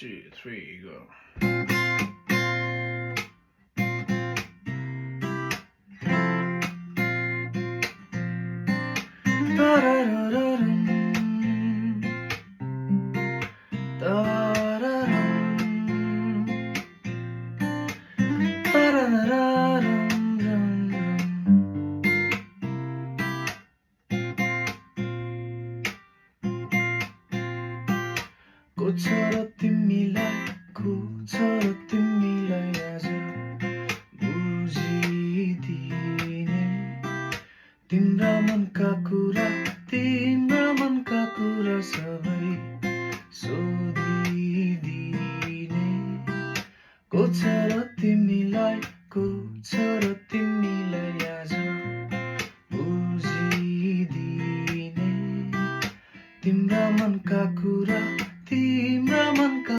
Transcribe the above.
2, 3, go. तिमीलाई आज बुझिदिने तिम्रा मनका कुरा सबै सोधिदिने को छ र तिमी